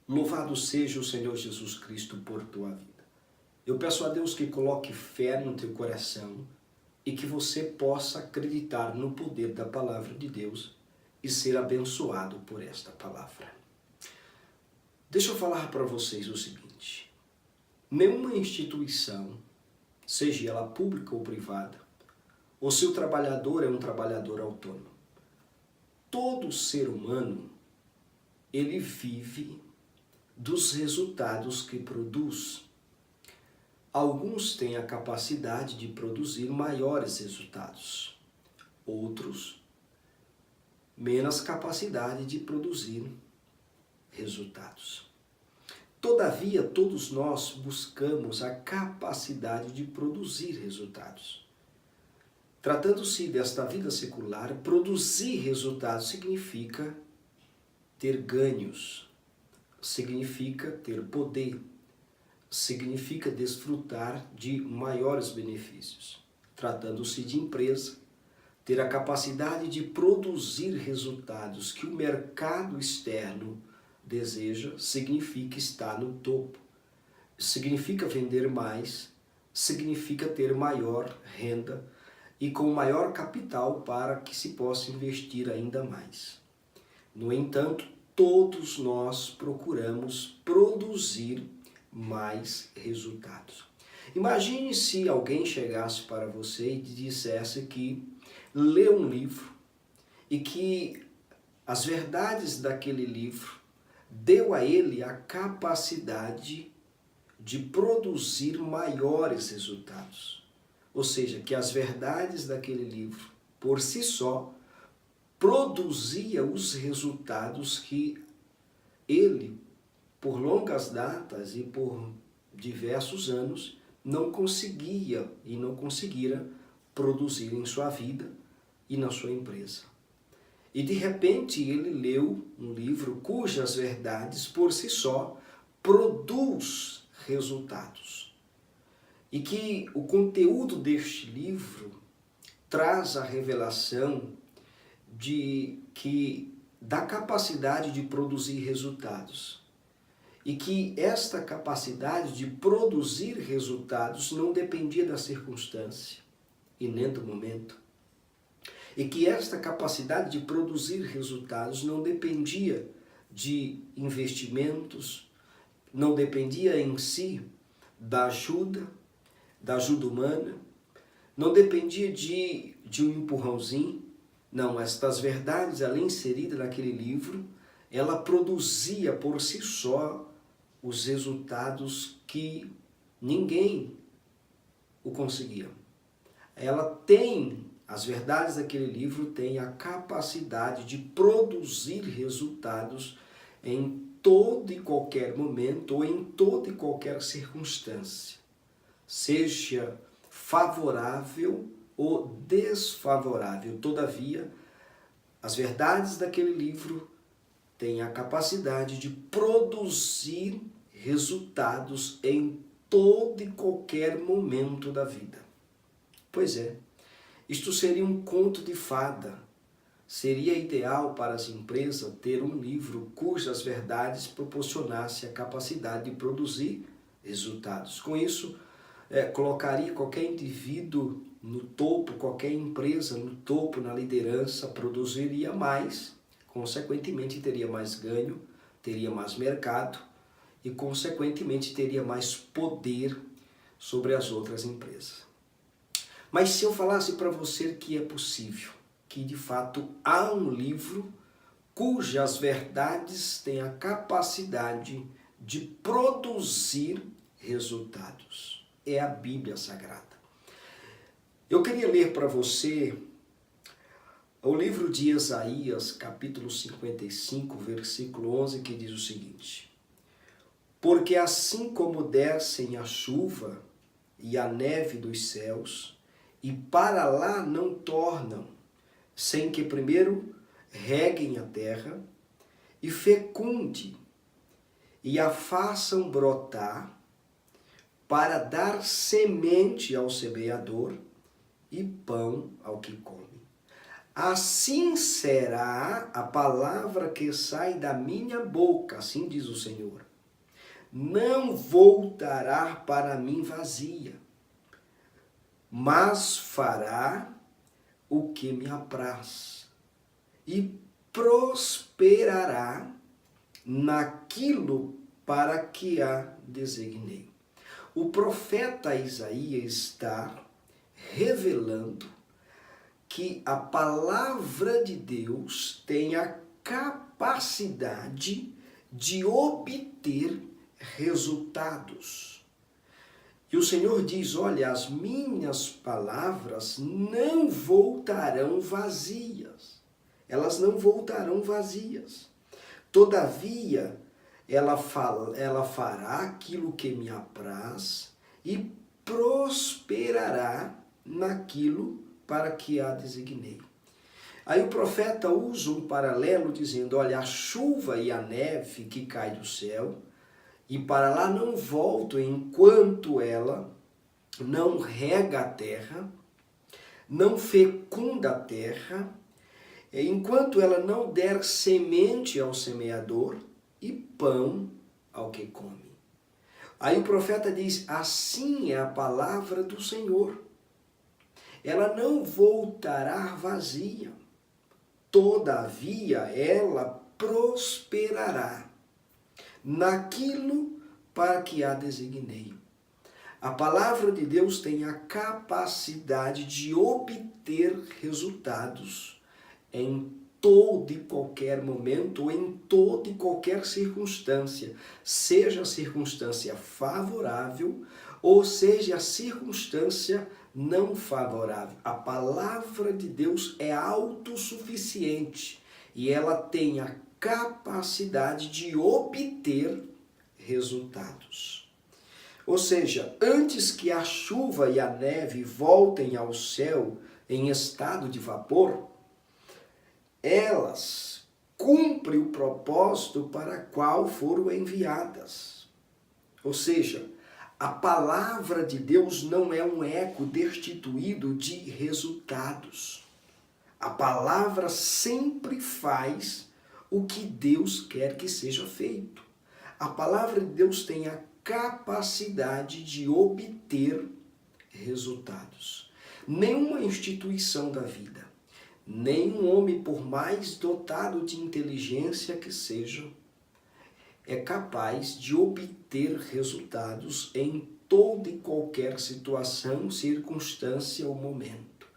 Louvado seja o Senhor Jesus Cristo por tua vida. Eu peço a Deus que coloque fé no teu coração e que você possa acreditar no poder da palavra de Deus e ser abençoado por esta palavra. Deixa eu falar para vocês o seguinte: nenhuma instituição, seja ela pública ou privada, ou se o trabalhador é um trabalhador autônomo, todo ser humano, ele vive dos resultados que produz. Alguns têm a capacidade de produzir maiores resultados, outros menos capacidade de produzir resultados. Todavia, todos nós buscamos a capacidade de produzir resultados. Tratando-se desta vida secular, produzir resultados significa ter ganhos, significa ter poder, significa desfrutar de maiores benefícios. Tratando-se de empresa, ter a capacidade de produzir resultados que o mercado externo deseja, significa estar no topo, significa vender mais, significa ter maior renda e com maior capital para que se possa investir ainda mais. No entanto, todos nós procuramos produzir mais resultados. Imagine se alguém chegasse para você e dissesse que leu um livro e que as verdades daquele livro deu a ele a capacidade de produzir maiores resultados. Ou seja, que as verdades daquele livro, por si só, produzia os resultados que ele, por longas datas e por diversos anos, não conseguia e não conseguira produzir em sua vida e na sua empresa. E de repente ele leu um livro cujas verdades por si só produz resultados. E que o conteúdo deste livro traz a revelação da capacidade de produzir resultados. E que esta capacidade de produzir resultados não dependia da circunstância e nem do momento. E que esta capacidade de produzir resultados não dependia de investimentos, não dependia em si da ajuda humana, não dependia de um empurrãozinho. Não, estas verdades, ela inserida naquele livro, ela produzia por si só os resultados que ninguém o conseguia. As verdades daquele livro têm a capacidade de produzir resultados em todo e qualquer momento ou em toda e qualquer circunstância, seja favorável ou desfavorável. Todavia, as verdades daquele livro têm a capacidade de produzir resultados em todo e qualquer momento da vida. Pois é, isto seria um conto de fada. Seria ideal para as empresas ter um livro cujas verdades proporcionasse a capacidade de produzir resultados. Com isso, colocaria qualquer indivíduo no topo, qualquer empresa no topo, na liderança, produziria mais, consequentemente teria mais ganho, teria mais mercado e consequentemente teria mais poder sobre as outras empresas. Mas se eu falasse para você que é possível, que de fato há um livro cujas verdades têm a capacidade de produzir resultados, é a Bíblia Sagrada. Eu queria ler para você o livro de Isaías, capítulo 55, versículo 11, que diz o seguinte: porque assim como descem a chuva e a neve dos céus, e para lá não tornam, sem que primeiro reguem a terra, e fecunde, e a façam brotar, para dar semente ao semeador e pão ao que come. assim será a palavra que sai da minha boca, assim diz o Senhor. Não voltará para mim vazia, mas fará o que me apraz e prosperará naquilo para que a designei. O profeta Isaías está revelando que a palavra de Deus tem a capacidade de obter resultados. E o Senhor diz, olha, as minhas palavras não voltarão vazias. Elas não voltarão vazias. Todavia, ela fará aquilo que me apraz e prosperará naquilo para que a designei. Aí o profeta usa um paralelo dizendo, olha, a chuva e a neve que cai do céu, e para lá não volto enquanto ela não rega a terra, não fecunda a terra, enquanto ela não der semente ao semeador e pão ao que come. Aí o profeta diz, assim é a palavra do Senhor. Ela não voltará vazia, todavia ela prosperará naquilo para que a designei. A palavra de Deus tem a capacidade de obter resultados em todo e qualquer momento, ou em toda e qualquer circunstância, seja a circunstância favorável ou seja a circunstância não favorável. A palavra de Deus é autossuficiente e ela tem a capacidade de obter resultados. Ou seja, antes que a chuva e a neve voltem ao céu em estado de vapor, elas cumprem o propósito para qual foram enviadas. Ou seja, a palavra de Deus não é um eco destituído de resultados. A palavra sempre faz o que Deus quer que seja feito. A palavra de Deus tem a capacidade de obter resultados. Nenhuma instituição da vida, nenhum homem, por mais dotado de inteligência que seja, é capaz de obter resultados em toda e qualquer situação, circunstância ou momento.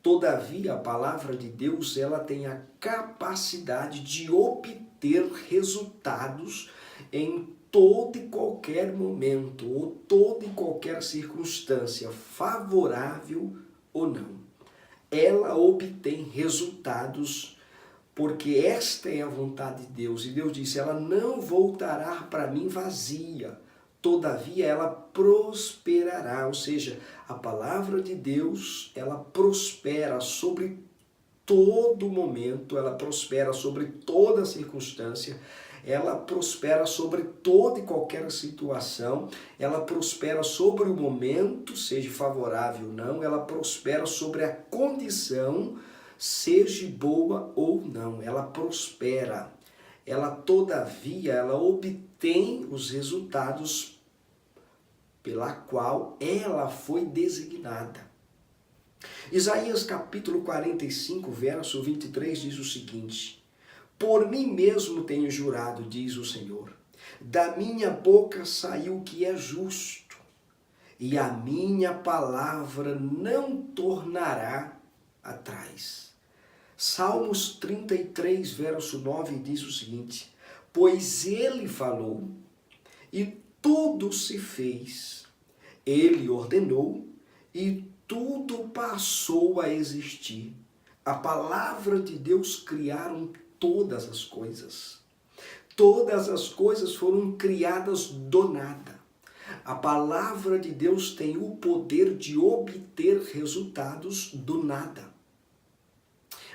Todavia, a palavra de Deus, ela tem a capacidade de obter resultados em todo e qualquer momento, ou toda e qualquer circunstância, favorável ou não. Ela obtém resultados, porque esta é a vontade de Deus. E Deus disse, ela não voltará para mim vazia, todavia ela prosperará. Ou seja, a palavra de Deus, ela prospera sobre todo momento, ela prospera sobre toda circunstância, ela prospera sobre toda e qualquer situação, ela prospera sobre o momento, seja favorável ou não, ela prospera sobre a condição, seja boa ou não, ela prospera. Ela, todavia, ela obtém os resultados pela qual ela foi designada. Isaías capítulo 45, verso 23 diz o seguinte: por mim mesmo tenho jurado, diz o Senhor, da minha boca saiu o que é justo, e a minha palavra não tornará atrás. Salmos 33, verso 9 diz o seguinte: pois ele falou e tudo se fez, ele ordenou e tudo passou a existir. A palavra de Deus criaram todas as coisas. Todas as coisas foram criadas do nada. A palavra de Deus tem o poder de obter resultados do nada.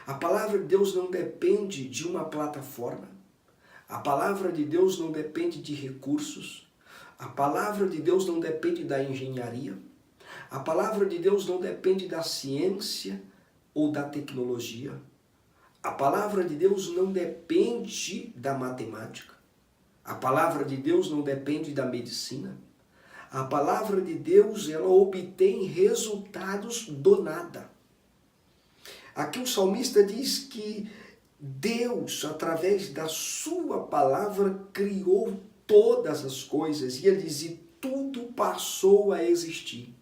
A palavra de Deus não depende de uma plataforma. A palavra de Deus não depende de recursos. A palavra de Deus não depende da engenharia. A palavra de Deus não depende da ciência, ou da tecnologia. A palavra de Deus não depende da matemática. A palavra de Deus não depende da medicina. A palavra de Deus, ela obtém resultados do nada. Aqui o salmista diz que Deus, através da sua palavra, criou todas as coisas. E ele diz, e tudo passou a existir.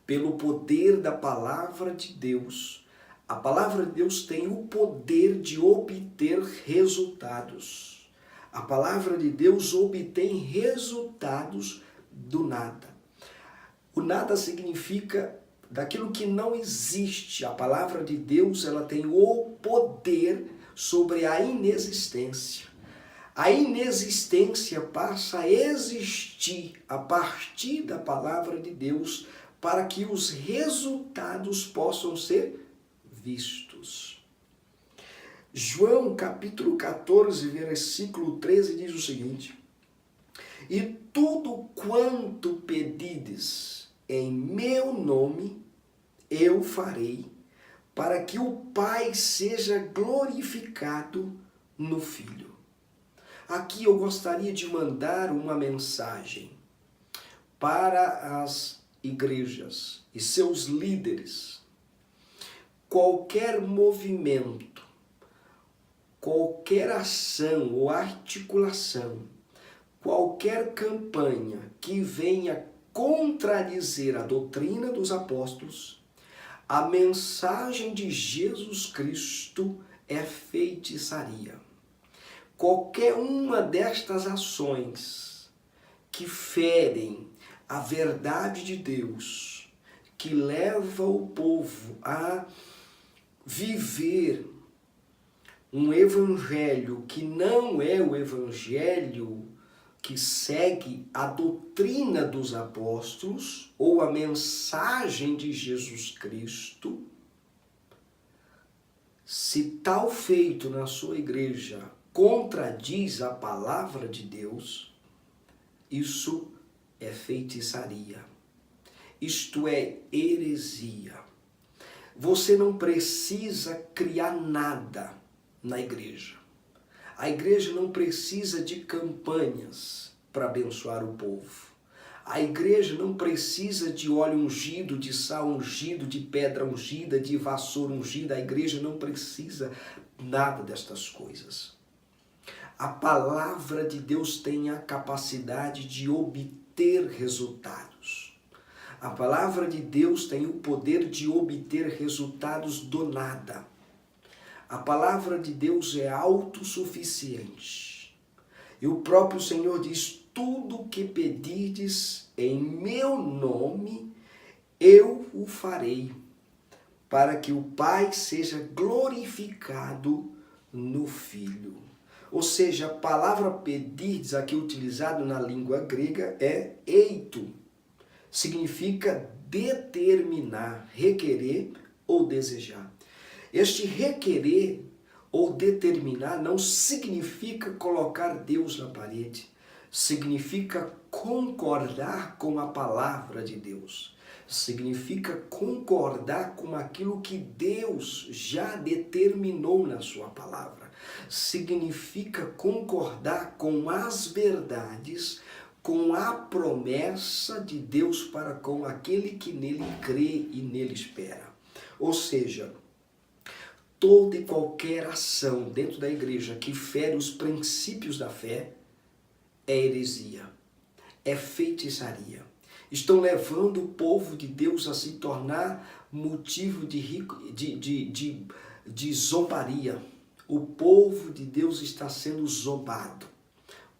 Pelo poder da palavra de Deus. A palavra de Deus tem o poder de obter resultados. A palavra de Deus obtém resultados do nada. O nada significa daquilo que não existe. A palavra de Deus, ela tem o poder sobre a inexistência. A inexistência passa a existir a partir da palavra de Deus para que os resultados possam ser vistos. João capítulo 14, versículo 13 diz o seguinte: e tudo quanto pedides em meu nome, eu farei, para que o Pai seja glorificado no Filho. Aqui eu gostaria de mandar uma mensagem para as igrejas e seus líderes. Qualquer movimento, qualquer ação ou articulação, qualquer campanha que venha contradizer a doutrina dos apóstolos, a mensagem de Jesus Cristo é feitiçaria. Qualquer uma destas ações que ferem a verdade de Deus, que leva o povo a viver um evangelho que não é o evangelho que segue a doutrina dos apóstolos ou a mensagem de Jesus Cristo, se tal feito na sua igreja contradiz a palavra de Deus, isso é feitiçaria. Isto é heresia. Você não precisa criar nada na igreja. A igreja não precisa de campanhas para abençoar o povo. A igreja não precisa de óleo ungido, de sal ungido, de pedra ungida, de vassoura ungida. A igreja não precisa nada destas coisas. A palavra de Deus tem a capacidade de obter resultados. A palavra de Deus tem o poder de obter resultados do nada. A palavra de Deus é autossuficiente. E o próprio Senhor diz, tudo o que pedirdes em meu nome, eu o farei, para que o Pai seja glorificado no Filho. Ou seja, a palavra pedirdes, aqui utilizado na língua grega, é eito. Significa determinar, requerer ou desejar. Este requerer ou determinar não significa colocar Deus na parede. Significa concordar com a palavra de Deus. Significa concordar com aquilo que Deus já determinou na sua palavra. Significa concordar com as verdades, com a promessa de Deus para com aquele que nele crê e nele espera. Ou seja, toda e qualquer ação dentro da igreja que fere os princípios da fé é heresia, é feitiçaria. Estão levando o povo de Deus a se tornar motivo de zombaria. O povo de Deus está sendo zombado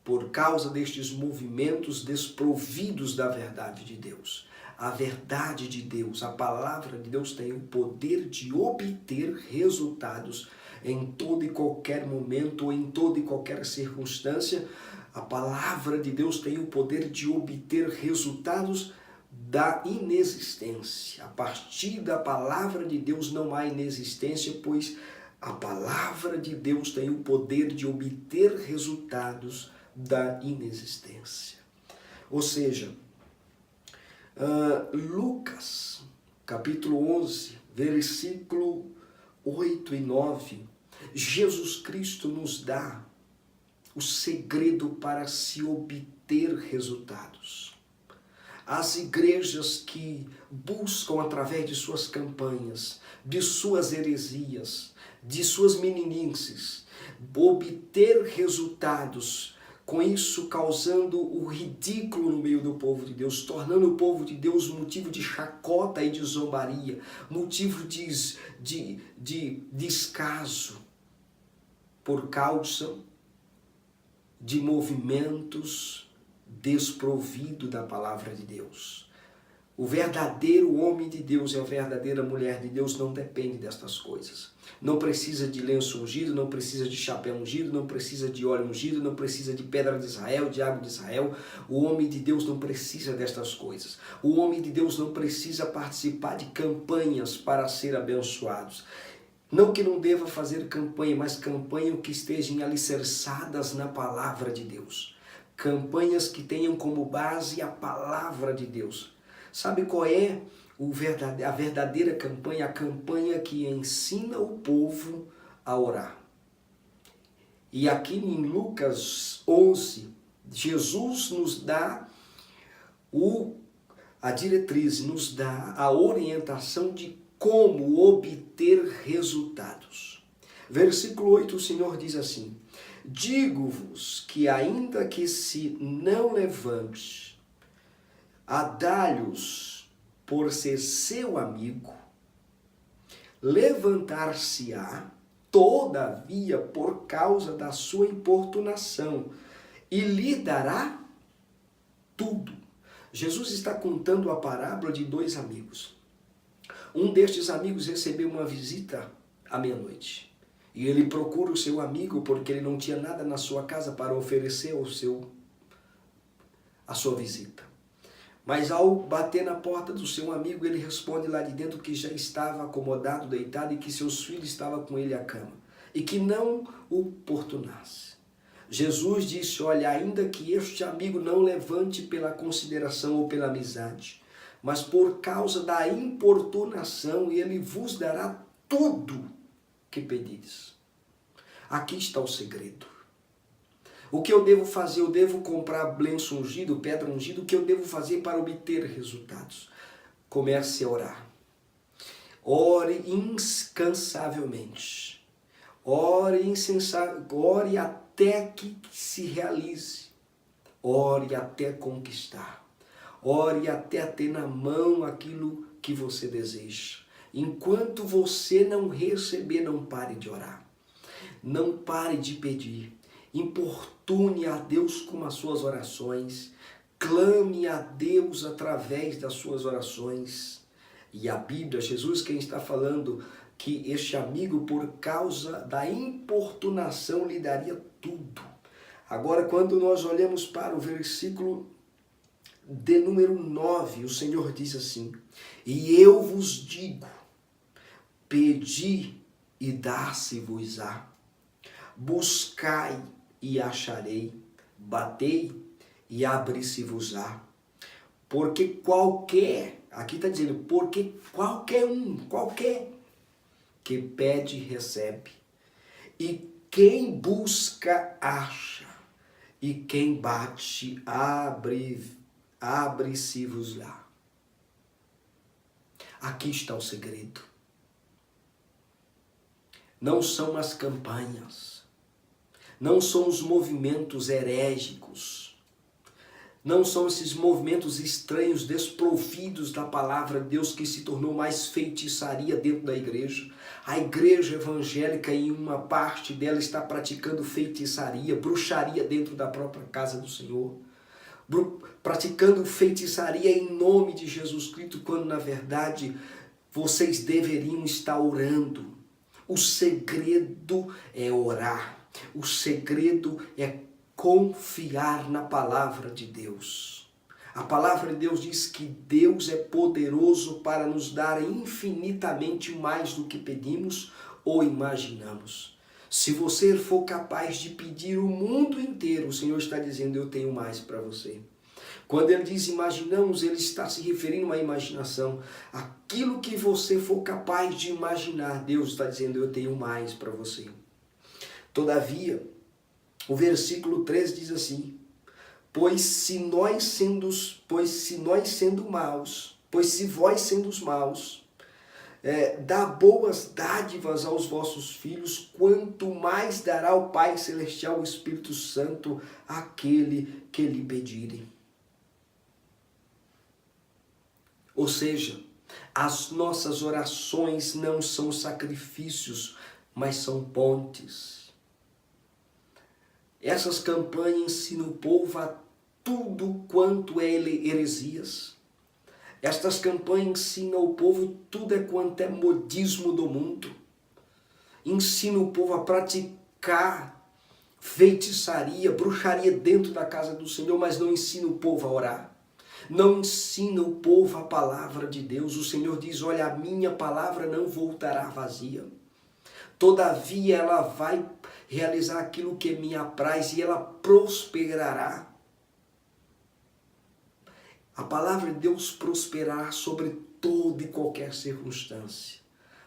por causa destes movimentos desprovidos da verdade de Deus. A verdade de Deus, a palavra de Deus tem o poder de obter resultados em todo e qualquer momento ou em toda e qualquer circunstância. A palavra de Deus tem o poder de obter resultados da inexistência. A partir da palavra de Deus não há inexistência, pois a palavra de Deus tem o poder de obter resultados da inexistência. Ou seja, Lucas, capítulo 11, versículo 8 e 9, Jesus Cristo nos dá o segredo para se obter resultados. As igrejas que buscam, através de suas campanhas, de suas heresias, de suas meninices, obter resultados, com isso causando o ridículo no meio do povo de Deus, tornando o povo de Deus motivo de chacota e de zombaria, motivo de descaso, por causa de movimentos desprovidos da palavra de Deus. O verdadeiro homem de Deus e a verdadeira mulher de Deus não depende destas coisas. Não precisa de lenço ungido, não precisa de chapéu ungido, não precisa de óleo ungido, não precisa de pedra de Israel, de água de Israel. O homem de Deus não precisa destas coisas. O homem de Deus não precisa participar de campanhas para ser abençoados. Não que não deva fazer campanha, mas campanhas que estejam alicerçadas na palavra de Deus. Campanhas que tenham como base a palavra de Deus. Sabe qual é a verdadeira campanha? A campanha que ensina o povo a orar. E aqui em Lucas 11, Jesus nos dá a diretriz, nos dá a orientação de como obter resultados. Versículo 8, o Senhor diz assim: digo-vos que ainda que se não levante a dar-lhes por ser seu amigo, levantar-se-á, todavia, por causa da sua importunação, e lhe dará tudo. Jesus está contando a parábola de dois amigos. Um destes amigos recebeu uma visita à meia-noite. E ele procura o seu amigo porque ele não tinha nada na sua casa para oferecer a sua visita. Mas ao bater na porta do seu amigo, ele responde lá de dentro que já estava acomodado, deitado, e que seus filhos estavam com ele à cama. E que não o importunasse. Jesus disse: olha, ainda que este amigo não levante pela consideração ou pela amizade, mas por causa da importunação, ele vos dará tudo que pedires. Aqui está o segredo. O que eu devo fazer? Eu devo comprar lenço ungido, pedra ungida. O que eu devo fazer para obter resultados? Comece a orar. Ore incansavelmente. Ore até que se realize. Ore até conquistar. Ore até ter na mão aquilo que você deseja. Enquanto você não receber, não pare de orar. Não pare de pedir. Importune a Deus com as suas orações. Clame a Deus através das suas orações. E a Bíblia, Jesus quem está falando que este amigo, por causa da importunação, lhe daria tudo. Agora, quando nós olhamos para o versículo de número 9, o Senhor diz assim: e eu vos digo, pedi e dar-se-vos-á, buscai e acharei, batei e abri-se-vos-á. Porque qualquer, aqui está dizendo, porque qualquer que pede, recebe. E quem busca, acha. E quem bate, abre-se-vos-á. Aqui está o segredo. Não são as campanhas. Não são os movimentos herégicos. Não são esses movimentos estranhos, desprovidos da palavra de Deus, que se tornou mais feitiçaria dentro da igreja. A igreja evangélica, em uma parte dela, está praticando feitiçaria, bruxaria dentro da própria casa do Senhor. Praticando feitiçaria em nome de Jesus Cristo, quando na verdade vocês deveriam estar orando. O segredo é orar. O segredo é confiar na palavra de Deus. A palavra de Deus diz que Deus é poderoso para nos dar infinitamente mais do que pedimos ou imaginamos. Se você for capaz de pedir o mundo inteiro, o Senhor está dizendo: eu tenho mais para você. Quando ele diz imaginamos, ele está se referindo à imaginação. Aquilo que você for capaz de imaginar, Deus está dizendo, eu tenho mais para você. Todavia, o versículo 3 diz assim, pois se vós sendo maus, dá boas dádivas aos vossos filhos, quanto mais dará o Pai Celestial, o Espírito Santo, àquele que lhe pedirem. Ou seja, as nossas orações não são sacrifícios, mas são pontes. Essas campanhas ensinam o povo a tudo quanto é heresias. Estas campanhas ensinam o povo tudo quanto é modismo do mundo. Ensinam o povo a praticar feitiçaria, bruxaria dentro da casa do Senhor, mas não ensina o povo a orar. Não ensina o povo a palavra de Deus. O Senhor diz, olha, a minha palavra não voltará vazia. Todavia ela vai realizar aquilo que me apraz e ela prosperará. A palavra de Deus prosperará sobre toda e qualquer circunstância.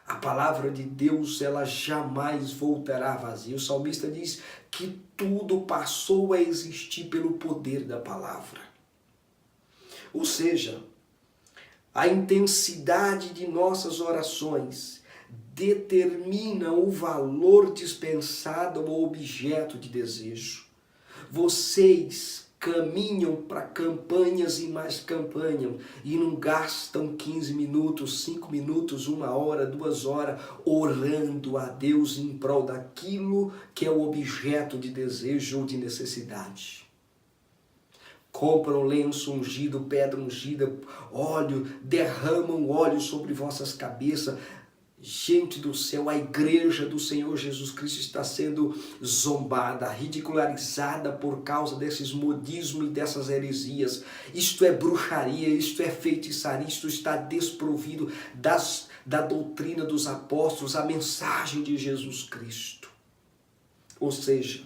A palavra de Deus, ela jamais voltará vazia. O salmista diz que tudo passou a existir pelo poder da palavra. Ou seja, a intensidade de nossas orações determina o valor dispensado ao objeto de desejo. Vocês caminham para campanhas e mais campanhas e não gastam 15 minutos, 5 minutos, 1 hora, 2 horas orando a Deus em prol daquilo que é o objeto de desejo ou de necessidade. Compram lenço ungido, pedra ungida, óleo, derramam óleo sobre vossas cabeças. Gente do céu, a igreja do Senhor Jesus Cristo está sendo zombada, ridicularizada por causa desses modismos e dessas heresias. Isto é bruxaria, isto é feitiçaria, isto está desprovido da doutrina dos apóstolos, a mensagem de Jesus Cristo. Ou seja,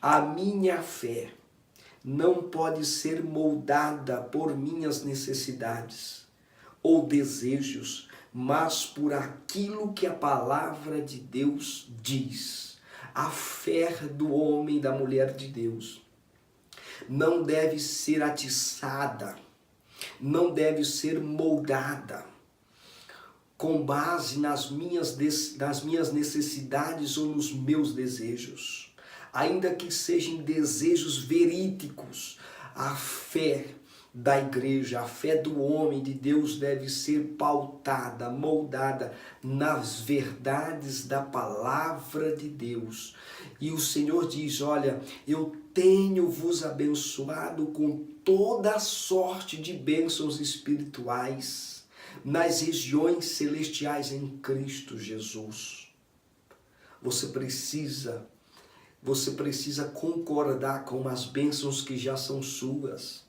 a minha fé não pode ser moldada por minhas necessidades ou desejos, mas por aquilo que a palavra de Deus diz. A fé do homem e da mulher de Deus não deve ser atiçada, não deve ser moldada com base nas minhas necessidades ou nos meus desejos. Ainda que sejam desejos verídicos, a fé da igreja, a fé do homem de Deus deve ser pautada, moldada nas verdades da palavra de Deus. E o Senhor diz, olha, eu tenho vos abençoado com toda sorte de bênçãos espirituais nas regiões celestiais em Cristo Jesus. Você precisa concordar com as bênçãos que já são suas.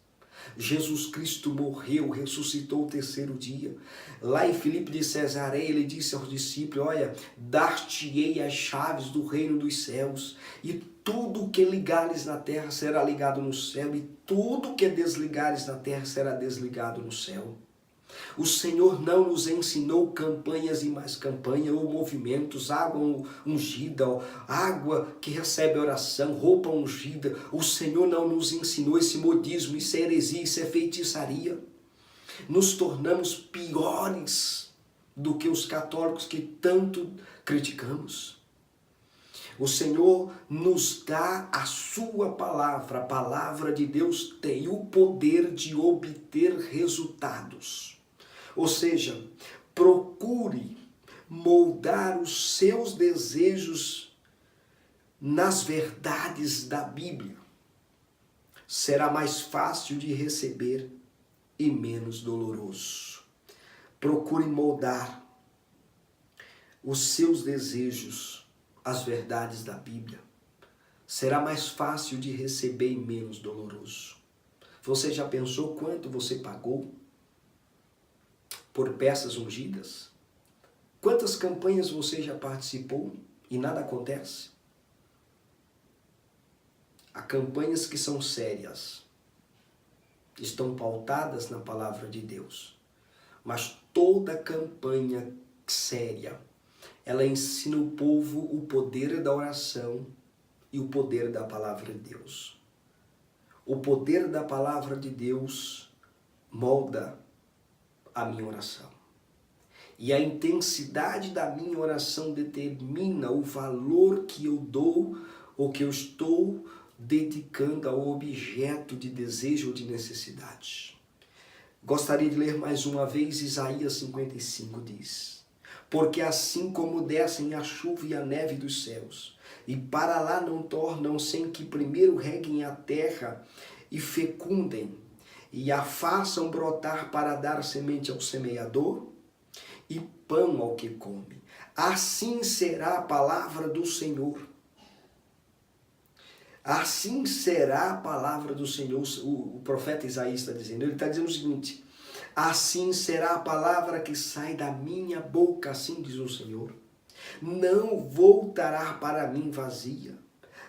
Jesus Cristo morreu, ressuscitou o terceiro dia. Lá em Filipe de Cesareia, ele disse aos discípulos, olha, dar-te-ei as chaves do reino dos céus, e tudo que ligares na terra será ligado no céu, e tudo que desligares na terra será desligado no céu. O Senhor não nos ensinou campanhas e mais campanha, ou movimentos, água ungida, água que recebe oração, roupa ungida. O Senhor não nos ensinou esse modismo, isso é heresia, isso é feitiçaria. Nos tornamos piores do que os católicos que tanto criticamos. O Senhor nos dá a sua palavra. A palavra de Deus tem o poder de obter resultados. Ou seja, procure moldar os seus desejos nas verdades da Bíblia. Será mais fácil de receber e menos doloroso. Procure moldar os seus desejos às verdades da Bíblia. Será mais fácil de receber e menos doloroso. Você já pensou quanto você pagou por peças ungidas? Quantas campanhas você já participou e nada acontece? Há campanhas que são sérias. estão pautadas na palavra de Deus. Mas toda campanha séria, ela ensina o povo o poder da oração e o poder da palavra de Deus. O poder da palavra de Deus molda a minha oração. E a intensidade da minha oração determina o valor que eu dou ou que eu estou dedicando ao objeto de desejo ou de necessidade. Gostaria de ler mais uma vez Isaías 55, diz: porque assim como descem a chuva e a neve dos céus, e para lá não tornam sem que primeiro reguem a terra e fecundem, e a façam brotar para dar semente ao semeador e pão ao que come, assim será a palavra do Senhor. Assim será a palavra do Senhor. O profeta Isaías está dizendo. Ele está dizendo o seguinte: assim será a palavra que sai da minha boca, assim diz o Senhor. Não voltará para mim vazia,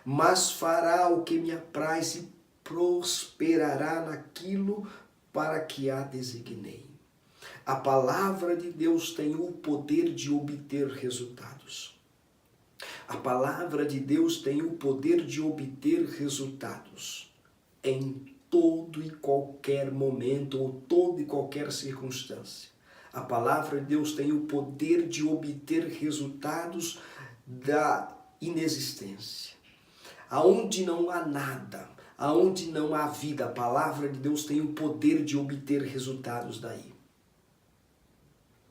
mas fará o que me apraz e prosperará naquilo para que a designei. A palavra de Deus tem o poder de obter resultados. A palavra de Deus tem o poder de obter resultados em todo e qualquer momento ou toda e qualquer circunstância. A palavra de Deus tem o poder de obter resultados da inexistência. Aonde não há nada, aonde não há vida, a palavra de Deus tem o poder de obter resultados daí.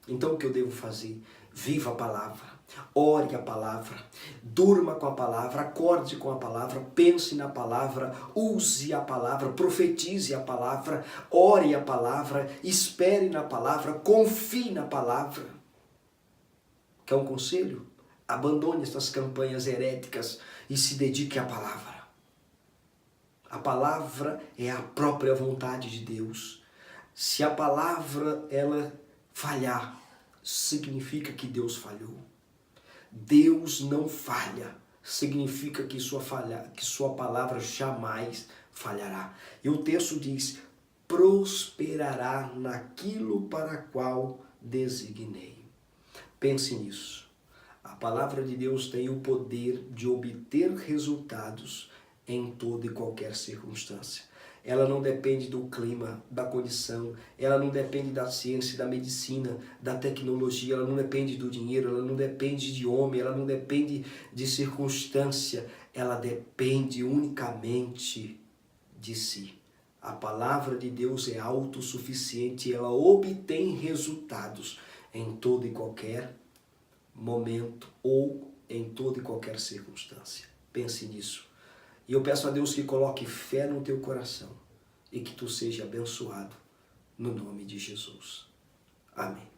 Então o que eu devo fazer? Viva a palavra, ore a palavra, durma com a palavra, acorde com a palavra, pense na palavra, use a palavra, profetize a palavra, ore a palavra, espere na palavra, confie na palavra. Quer um conselho? Abandone essas campanhas heréticas e se dedique à palavra. A palavra é a própria vontade de Deus. Se a palavra ela falhar, significa que Deus falhou. Deus não falha, significa que sua palavra jamais falhará. E o texto diz: prosperará naquilo para qual designei. Pense nisso. A palavra de Deus tem o poder de obter resultados em toda e qualquer circunstância. Ela não depende do clima, da condição, ela não depende da ciência, da medicina, da tecnologia, ela não depende do dinheiro, ela não depende de homem, ela não depende de circunstância, ela depende unicamente de si. A palavra de Deus é autossuficiente, ela obtém resultados em todo e qualquer momento ou em toda e qualquer circunstância. Pense nisso. E eu peço a Deus que coloque fé no teu coração e que tu seja abençoado no nome de Jesus. Amém.